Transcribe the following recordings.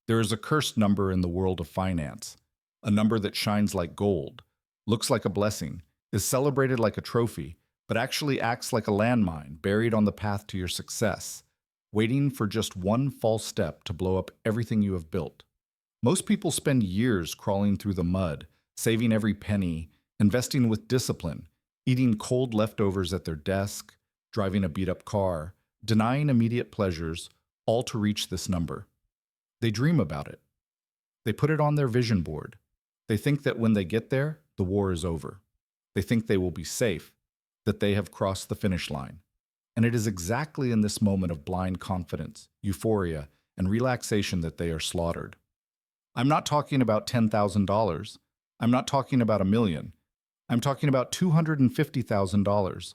There is a cursed number in the world of finance, a number that shines like gold, looks like a blessing, is celebrated like a trophy, but actually acts like a landmine buried on the path to your success, waiting for just one false step to blow up everything you have built. Most people spend years crawling through the mud, saving every penny, investing with discipline, eating cold leftovers at their desk, driving a beat-up car, denying immediate pleasures, all to reach this number. They dream about it. They put it on their vision board. They think that when they get there, the war is over. They think they will be safe, that they have crossed the finish line. And it is exactly in this moment of blind confidence, euphoria, and relaxation that they are slaughtered. I'm not talking about $10,000. I'm not talking about $1 million. I'm talking about $250,000.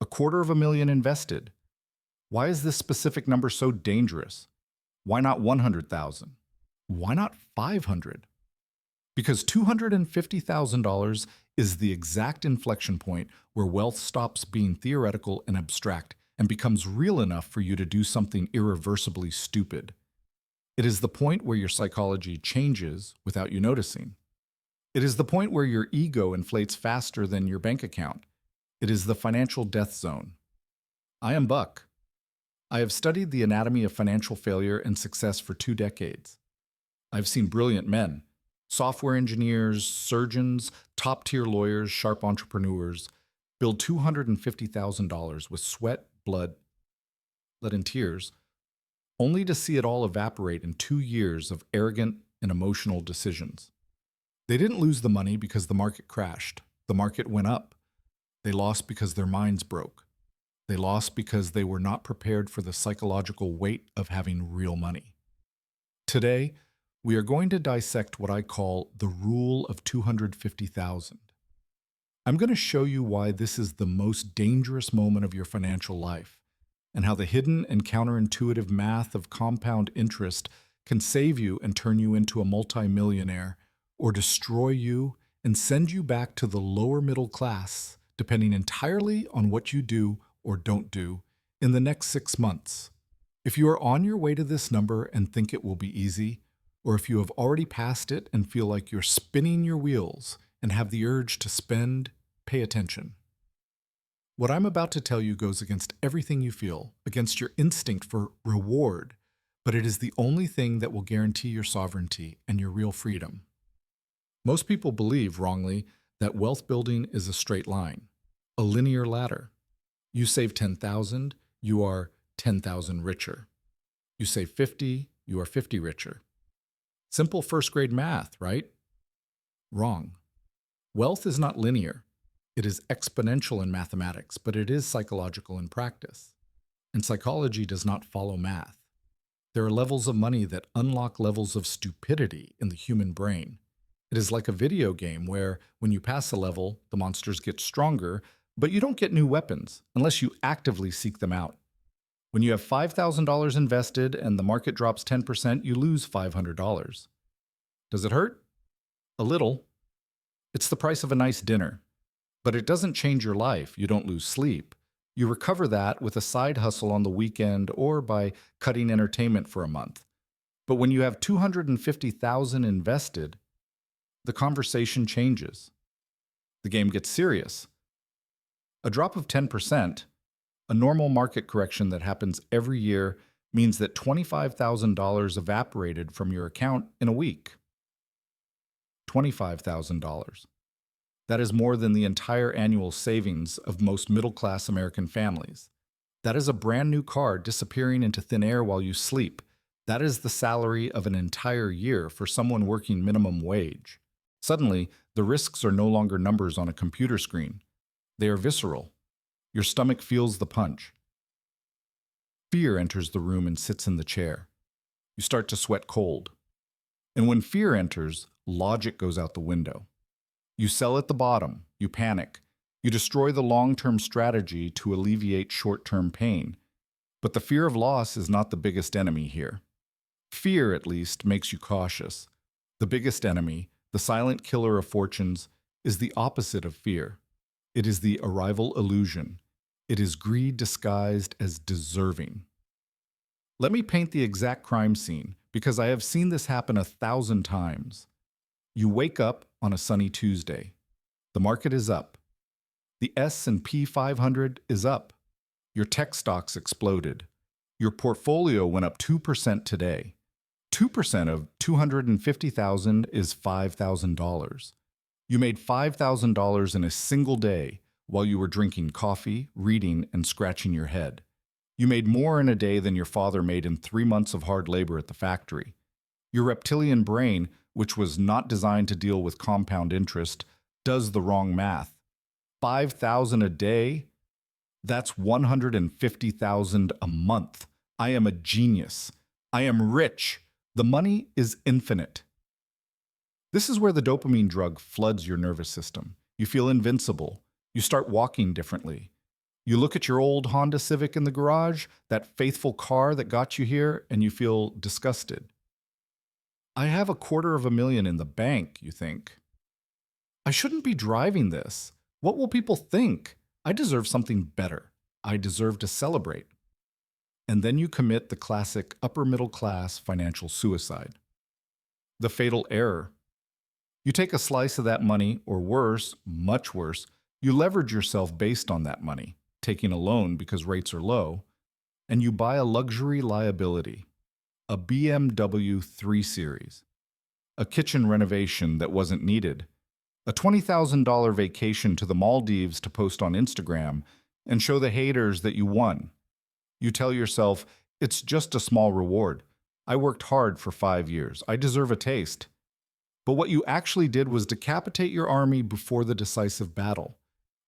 $250,000 invested. Why is this specific number so dangerous? Why not 100,000? Why not 500? Because $250,000 is the exact inflection point where wealth stops being theoretical and abstract and becomes real enough for you to do something irreversibly stupid. It is the point where your psychology changes without you noticing. It is the point where your ego inflates faster than your bank account. It is the financial death zone. I am Buck. I have studied the anatomy of financial failure and success for 2 decades. I've seen brilliant men, software engineers, surgeons, top-tier lawyers, sharp entrepreneurs, build $250,000 with sweat, blood, and tears, only to see it all evaporate in 2 years of arrogant and emotional decisions. They didn't lose the money because the market crashed. The market went up. They lost because their minds broke. They lost because they were not prepared for the psychological weight of having real money. Today, we are going to dissect what I call the rule of 250,000. I'm going to show you why this is the most dangerous moment of your financial life, and how the hidden and counterintuitive math of compound interest can save you and turn you into a multimillionaire, or destroy you and send you back to the lower middle class, depending entirely on what you do or don't do in the next 6 months. If you are on your way to this number and think it will be easy, or if you have already passed it and feel like you're spinning your wheels and have the urge to spend, pay attention. What I'm about to tell you goes against everything you feel, against your instinct for reward, but it is the only thing that will guarantee your sovereignty and your real freedom. Most people believe, wrongly, that wealth building is a straight line, a linear ladder. You save 10,000, you are 10,000 richer. You save 50, you are 50 richer. Simple first-grade math, right? Wrong. Wealth is not linear. It is exponential in mathematics, but it is psychological in practice. And psychology does not follow math. There are levels of money that unlock levels of stupidity in the human brain. It is like a video game where, when you pass a level, the monsters get stronger, but you don't get new weapons unless you actively seek them out. When you have $5,000 invested and the market drops 10%, you lose $500. Does it hurt? A little. It's the price of a nice dinner. But it doesn't change your life. You don't lose sleep. You recover that with a side hustle on the weekend or by cutting entertainment for a month. But when you have $250,000 invested, the conversation changes. The game gets serious. A drop of 10%, a normal market correction that happens every year, means that $25,000 evaporated from your account in a week. $25,000. That is more than the entire annual savings of most middle-class American families. That is a brand new car disappearing into thin air while you sleep. That is the salary of an entire year for someone working minimum wage. Suddenly, the risks are no longer numbers on a computer screen. They are visceral. Your stomach feels the punch. Fear enters the room and sits in the chair. You start to sweat cold. And when fear enters, logic goes out the window. You sell at the bottom, you panic, you destroy the long-term strategy to alleviate short-term pain. But the fear of loss is not the biggest enemy here. Fear, at least, makes you cautious. The biggest enemy, the silent killer of fortunes, is the opposite of fear. It is the arrival illusion. It is greed disguised as deserving. Let me paint the exact crime scene, because I have seen this happen 1,000 times. You wake up on a sunny Tuesday. The market is up. The S&P 500 is up. Your tech stocks exploded. Your portfolio went up 2% today. 2% of $250,000 is $5,000. You made $5,000 in a single day while you were drinking coffee, reading, and scratching your head. You made more in a day than your father made in 3 months of hard labor at the factory. Your reptilian brain, which was not designed to deal with compound interest, does the wrong math. 5,000 a day? That's 150,000 a month. I am a genius. I am rich. The money is infinite. This is where the dopamine drug floods your nervous system. You feel invincible. You start walking differently. You look at your old Honda Civic in the garage, that faithful car that got you here, and you feel disgusted. I have $250,000 in the bank, you think. I shouldn't be driving this. What will people think? I deserve something better. I deserve to celebrate. And then you commit the classic upper middle class financial suicide. The fatal error. You take a slice of that money, or worse, much worse, you leverage yourself based on that money, taking a loan because rates are low, and you buy a luxury liability, a BMW 3 Series, a kitchen renovation that wasn't needed, a $20,000 vacation to the Maldives to post on Instagram and show the haters that you won. You tell yourself, it's just a small reward. I worked hard for 5 years. I deserve a taste. But what you actually did was decapitate your army before the decisive battle.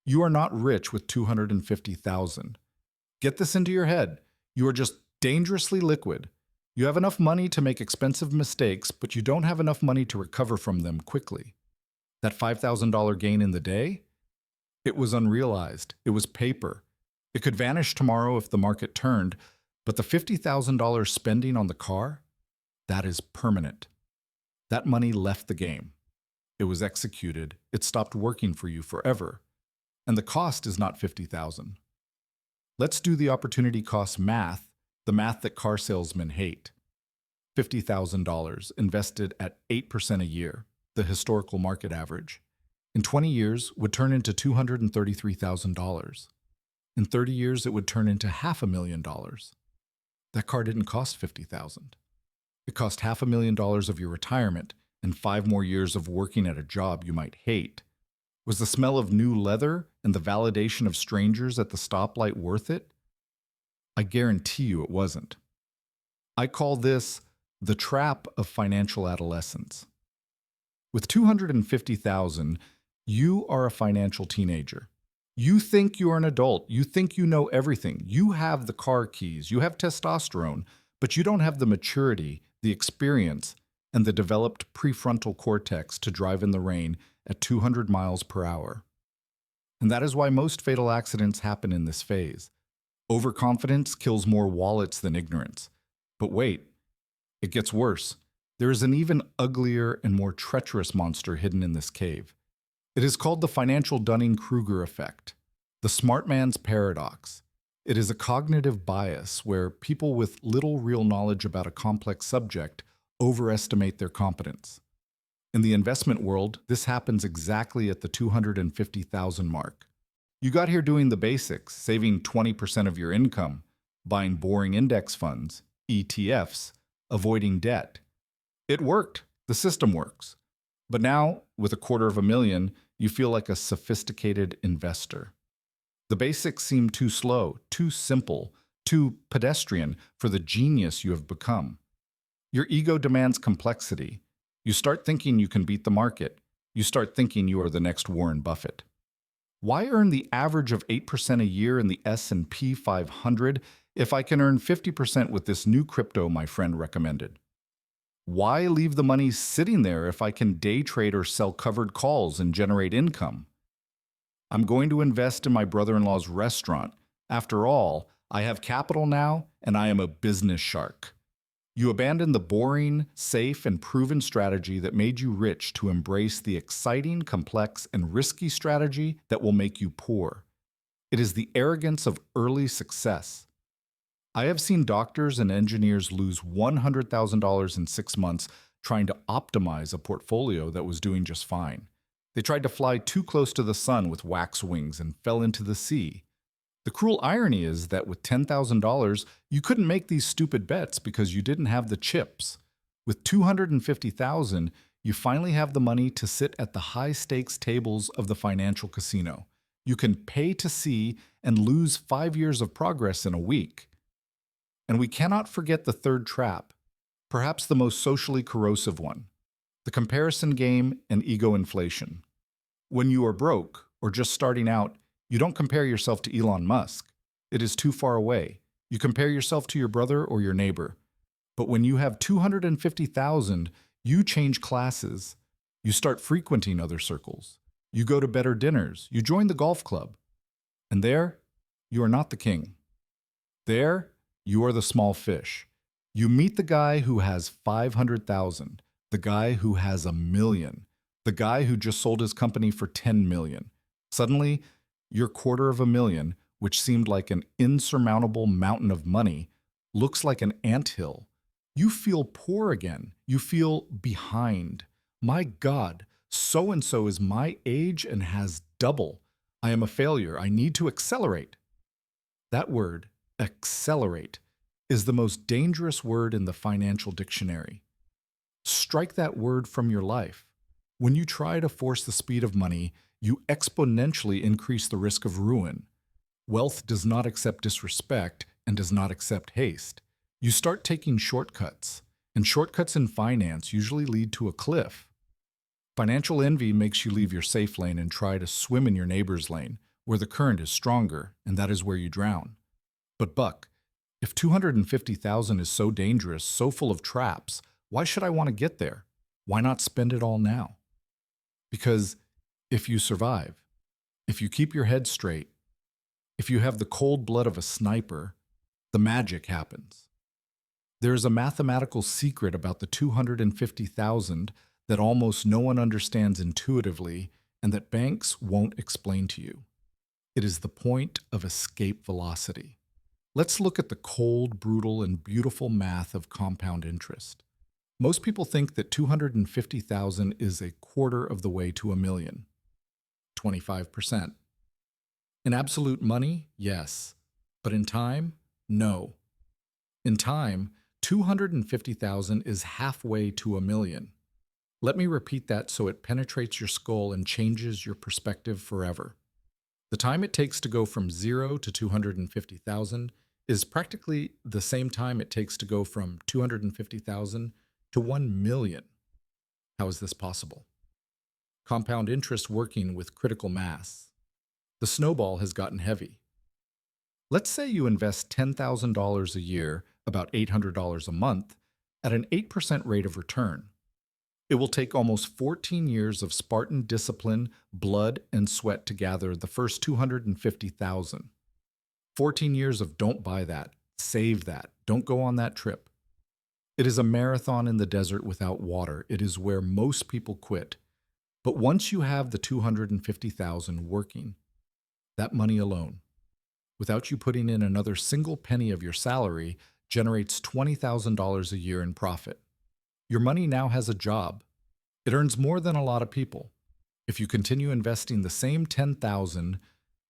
You are not rich with $250,000. Get this into your head. You are just dangerously liquid. You have enough money to make expensive mistakes, but you don't have enough money to recover from them quickly. That $5,000 gain in the day? It was unrealized. It was paper. It could vanish tomorrow if the market turned, but the $50,000 spending on the car? That is permanent. That money left the game. It was executed. It stopped working for you forever. And the cost is not $50,000. Let's do the opportunity cost math, the math that car salesmen hate. $50,000 invested at 8% a year, the historical market average, in 20 years would turn into $233,000. In 30 years, it would turn into $500,000. That car didn't cost $50,000. It cost $500,000 of your retirement and 5 more years of working at a job you might hate. Was the smell of new leather and the validation of strangers at the stoplight worth it? I guarantee you it wasn't. I call this the trap of financial adolescence. With $250,000, you are a financial teenager. You think you are an adult. You think you know everything. You have the car keys. You have testosterone, but you don't have the maturity, the experience, and the developed prefrontal cortex to drive in the rain at 200 miles per hour. And that is why most fatal accidents happen in this phase. Overconfidence kills more wallets than ignorance. But wait, it gets worse. There is an even uglier and more treacherous monster hidden in this cave. It is called the financial Dunning-Kruger effect, the smart man's paradox. It is a cognitive bias where people with little real knowledge about a complex subject overestimate their competence. In the investment world, this happens exactly at the 250,000 mark. You got here doing the basics, saving 20% of your income, buying boring index funds, ETFs, avoiding debt. It worked. The system works. But now, with $250,000, you feel like a sophisticated investor. The basics seem too slow, too simple, too pedestrian for the genius you have become. Your ego demands complexity. You start thinking you can beat the market. You start thinking you are the next Warren Buffett. Why earn the average of 8% a year in the S&P 500 if I can earn 50% with this new crypto my friend recommended? Why leave the money sitting there if I can day trade or sell covered calls and generate income? I'm going to invest in my brother-in-law's restaurant. After all, I have capital now, and I am a business shark. You abandon the boring, safe, and proven strategy that made you rich to embrace the exciting, complex, and risky strategy that will make you poor. It is the arrogance of early success. I have seen doctors and engineers lose $100,000 in 6 months trying to optimize a portfolio that was doing just fine. They tried to fly too close to the sun with wax wings and fell into the sea. The cruel irony is that with $10,000, you couldn't make these stupid bets because you didn't have the chips. With $250,000, you finally have the money to sit at the high-stakes tables of the financial casino. You can pay to see and lose 5 years of progress in a week. And we cannot forget the third trap, perhaps the most socially corrosive one, the comparison game and ego inflation. When you are broke or just starting out, you don't compare yourself to Elon Musk. It is too far away. You compare yourself to your brother or your neighbor. But when you have 250,000, you change classes. You start frequenting other circles. You go to better dinners. You join the golf club. And there, you are not the king. There, you are the small fish. You meet the guy who has 500,000, the guy who has 1,000,000, the guy who just sold his company for 10 million. Suddenly, your $250,000, which seemed like an insurmountable mountain of money, looks like an anthill. You feel poor again. You feel behind. My God, so-and-so is my age and has double. I am a failure. I need to accelerate. That word, accelerate, is the most dangerous word in the financial dictionary. Strike that word from your life. When you try to force the speed of money, you exponentially increase the risk of ruin. Wealth does not accept disrespect and does not accept haste. You start taking shortcuts, and shortcuts in finance usually lead to a cliff. Financial envy makes you leave your safe lane and try to swim in your neighbor's lane, where the current is stronger, and that is where you drown. But Buck, if 250,000 is so dangerous, so full of traps, why should I want to get there? Why not spend it all now? Because if you survive, if you keep your head straight, if you have the cold blood of a sniper, the magic happens. There is a mathematical secret about the 250,000 that almost no one understands intuitively and that banks won't explain to you. It is the point of escape velocity. Let's look at the cold, brutal, and beautiful math of compound interest. Most people think that 250,000 is a quarter of the way to 1,000,000, 25%. In absolute money, yes. But in time, no. In time, 250,000 is halfway to 1,000,000. Let me repeat that so it penetrates your skull and changes your perspective forever. The time it takes to go from 0 to 250,000 is practically the same time it takes to go from 250,000 to 1,000,000. How is this possible? Compound interest working with critical mass. The snowball has gotten heavy. Let's say you invest $10,000 a year, about $800 a month, at an 8% rate of return. It will take almost 14 years of Spartan discipline, blood, and sweat to gather the first 250,000. 14 years of don't buy that, save that, don't go on that trip. It is a marathon in the desert without water. It is where most people quit. But once you have the 250,000 working, that money alone, without you putting in another single penny of your salary, generates $20,000 a year in profit. Your money now has a job. It earns more than a lot of people. If you continue investing the same 10,000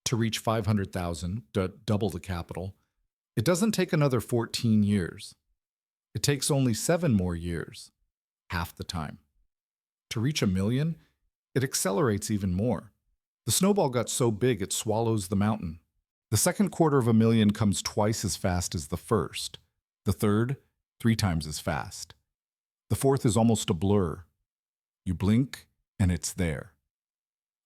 to reach 500,000, to double the capital, it doesn't take another 14 years. It takes only 7 more years, half the time. To reach 1,000,000, it accelerates even more. The snowball got so big it swallows the mountain. The second quarter of 1,000,000 comes twice as fast as the first. The third, 3 times as fast. The fourth is almost a blur. You blink, and it's there.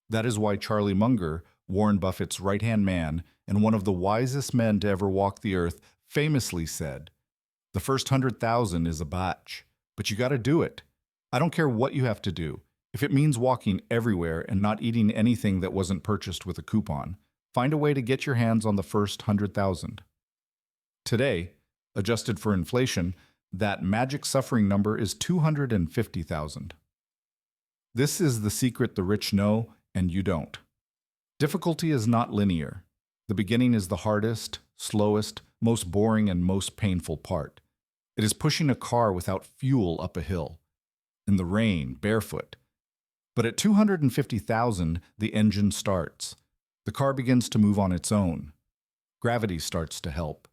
That is why Charlie Munger, Warren Buffett's right-hand man and one of the wisest men to ever walk the earth, famously said, "The first 100,000 is a batch, but you got to do it. I don't care what you have to do. If it means walking everywhere and not eating anything that wasn't purchased with a coupon, find a way to get your hands on the first 100,000. Today, adjusted for inflation, that magic suffering number is 250,000. This is the secret the rich know and you don't. Difficulty is not linear. The beginning is the hardest, slowest, most boring, and most painful part. It is pushing a car without fuel up a hill, in the rain, barefoot. But at 250,000, the engine starts. The car begins to move on its own. Gravity starts to help.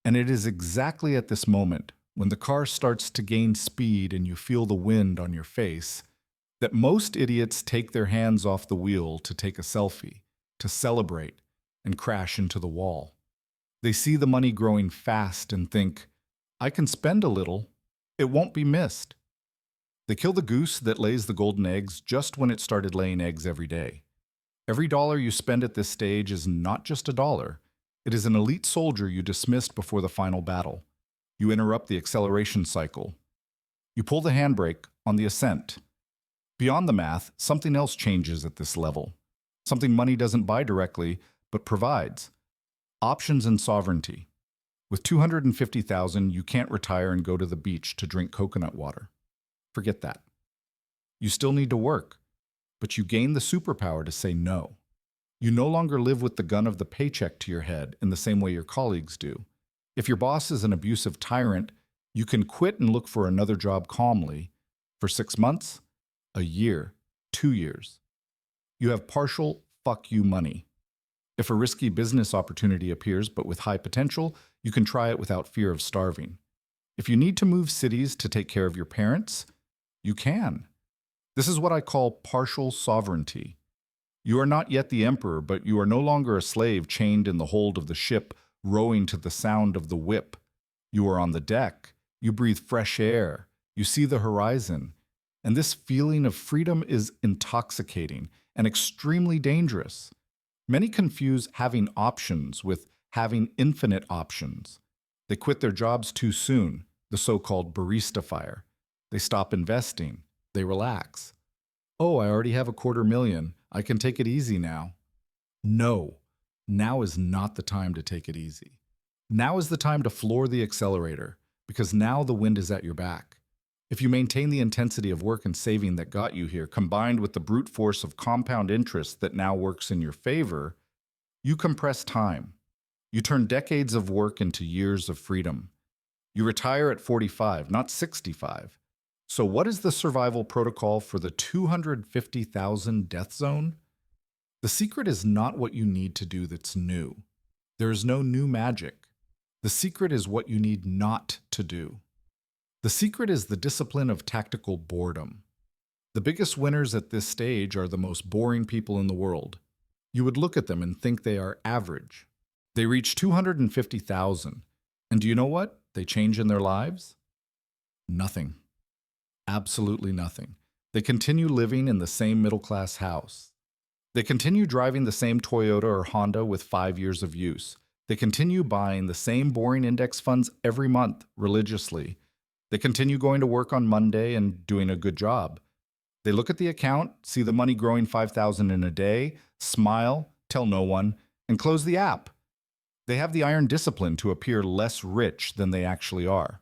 And it is exactly at this moment, when the car starts to gain speed and you feel the wind on your face, that most idiots take their hands off the wheel to take a selfie, to celebrate, and crash into the wall. They see the money growing fast and think, I can spend a little. It won't be missed. They kill the goose that lays the golden eggs just when it started laying eggs every day. Every dollar you spend at this stage is not just a dollar. It is an elite soldier you dismissed before the final battle. You interrupt the acceleration cycle. You pull the handbrake on the ascent. Beyond the math, something else changes at this level. Something money doesn't buy directly, but provides. Options and sovereignty. With 250,000, you can't retire and go to the beach to drink coconut water. Forget that. You still need to work, but you gain the superpower to say no. You no longer live with the gun of the paycheck to your head in the same way your colleagues do. If your boss is an abusive tyrant, you can quit and look for another job calmly for 6 months, a year, 2 years. You have partial fuck you money. If a risky business opportunity appears but with high potential, you can try it without fear of starving. If you need to move cities to take care of your parents, you can. This is what I call partial sovereignty. You are not yet the emperor, but you are no longer a slave chained in the hold of the ship, rowing to the sound of the whip. You are on the deck. You breathe fresh air. You see the horizon. And this feeling of freedom is intoxicating and extremely dangerous. Many confuse having options with having infinite options. They quit their jobs too soon, the so-called barista fire. They stop investing. They relax. Oh, I already have $250,000. I can take it easy now. No, now is not the time to take it easy. Now is the time to floor the accelerator, because now the wind is at your back. If you maintain the intensity of work and saving that got you here, combined with the brute force of compound interest that now works in your favor, you compress time. You turn decades of work into years of freedom. You retire at 45, not 65. So what is the survival protocol for the 250,000 death zone? The secret is not what you need to do that's new. There is no new magic. The secret is what you need not to do. The secret is the discipline of tactical boredom. The biggest winners at this stage are the most boring people in the world. You would look at them and think they are average. They reach 250,000. And do you know what they change in their lives? Nothing. Absolutely nothing. They continue living in the same middle-class house. They continue driving the same Toyota or Honda with 5 years of use. They continue buying the same boring index funds every month religiously. They continue going to work on Monday and doing a good job. They look at the account, see the money growing 5,000 in a day, smile, tell no one, and close the app. They have the iron discipline to appear less rich than they actually are.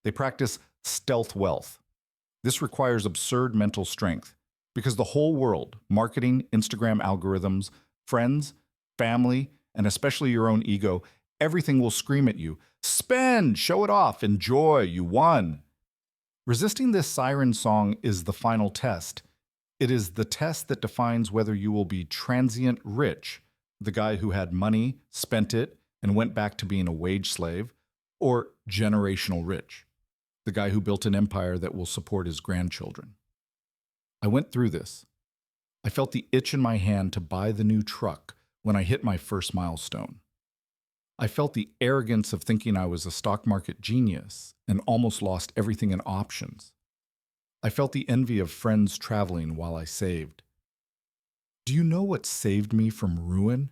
They practice stealth wealth. This requires absurd mental strength because the whole world, marketing, Instagram algorithms, friends, family, and especially your own ego, everything will scream at you, spend, show it off, enjoy, you won. Resisting this siren song is the final test. It is the test that defines whether you will be transient rich, the guy who had money, spent it, and went back to being a wage slave, or generational rich, the guy who built an empire that will support his grandchildren. I went through this. I felt the itch in my hand to buy the new truck when I hit my first milestone. I felt the arrogance of thinking I was a stock market genius and almost lost everything in options. I felt the envy of friends traveling while I saved. Do you know what saved me from ruin?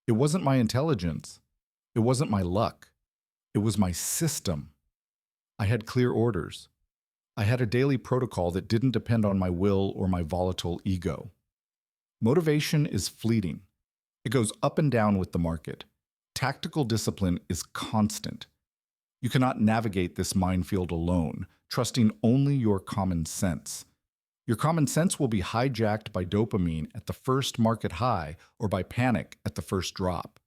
It wasn't my intelligence. It wasn't my luck. It was my system. I had clear orders. I had a daily protocol that didn't depend on my will or my volatile ego. Motivation is fleeting. It goes up and down with the market. Tactical discipline is constant. You cannot navigate this minefield alone, trusting only your common sense. Your common sense will be hijacked by dopamine at the first market high or by panic at the first drop.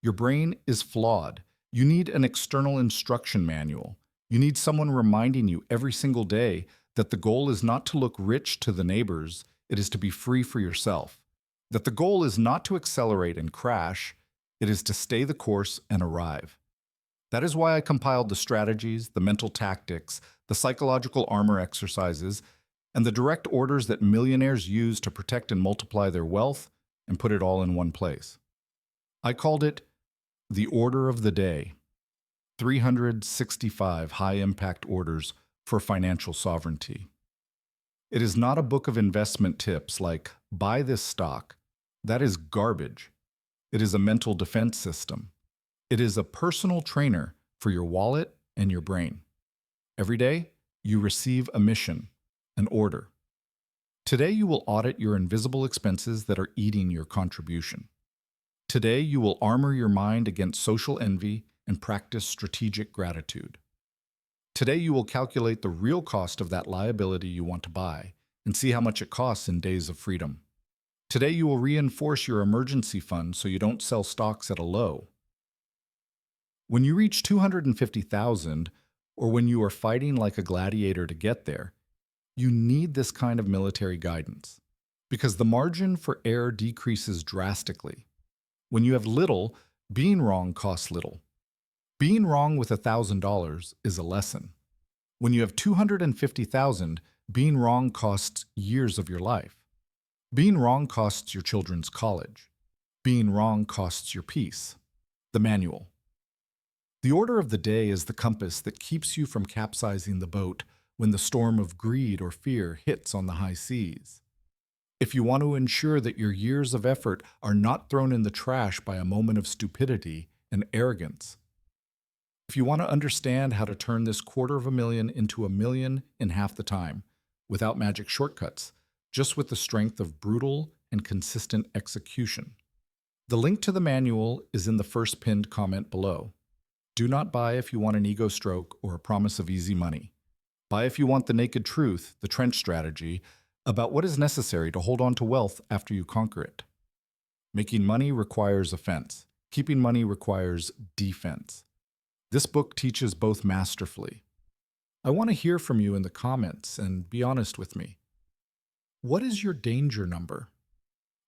Your brain is flawed. You need an external instruction manual. You need someone reminding you every single day that the goal is not to look rich to the neighbors, it is to be free for yourself. That the goal is not to accelerate and crash, it is to stay the course and arrive. That is why I compiled the strategies, the mental tactics, the psychological armor exercises, and the direct orders that millionaires use to protect and multiply their wealth and put it all in one place. I called it the Order of the Day, 365 high-impact orders for financial sovereignty. It is not a book of investment tips like, buy this stock. That is garbage. It is a mental defense system. It is a personal trainer for your wallet and your brain. Every day, you receive a mission, an order. Today, you will audit your invisible expenses that are eating your contribution. Today, you will armor your mind against social envy and practice strategic gratitude. Today, you will calculate the real cost of that liability you want to buy and see how much it costs in days of freedom. Today, you will reinforce your emergency fund so you don't sell stocks at a low. When you reach 250,000, or when you are fighting like a gladiator to get there, you need this kind of military guidance, because the margin for error decreases drastically. When you have little, being wrong costs little. Being wrong with $1,000 is a lesson. When you have 250,000, being wrong costs years of your life. Being wrong costs your children's college. Being wrong costs your peace. The manual. The order of the day is the compass that keeps you from capsizing the boat when the storm of greed or fear hits on the high seas. If you want to ensure that your years of effort are not thrown in the trash by a moment of stupidity and arrogance, if you want to understand how to turn this $250,000 into $1 million in half the time, without magic shortcuts, just with the strength of brutal and consistent execution, the link to the manual is in the first pinned comment below. Do not buy if you want an ego stroke or a promise of easy money. Buy if you want the naked truth, the trench strategy, about what is necessary to hold on to wealth after you conquer it. Making money requires offense. Keeping money requires defense. This book teaches both masterfully. I want to hear from you in the comments and be honest with me. What is your danger number?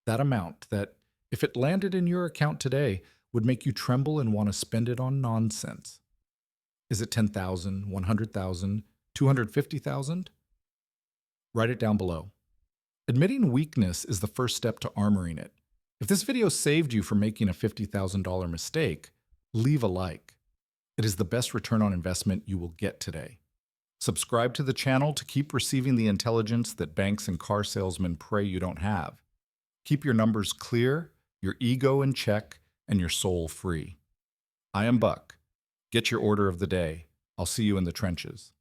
That amount that, if it landed in your account today, would make you tremble and want to spend it on nonsense. Is it 10,000, 100,000, 250,000? Write it down below. Admitting weakness is the first step to armoring it. If this video saved you from making a $50,000 mistake, leave a like. It is the best return on investment you will get today. Subscribe to the channel to keep receiving the intelligence that banks and car salesmen pray you don't have. Keep your numbers clear, your ego in check, and your soul free. I am Buck. Get your order of the day. I'll see you in the trenches.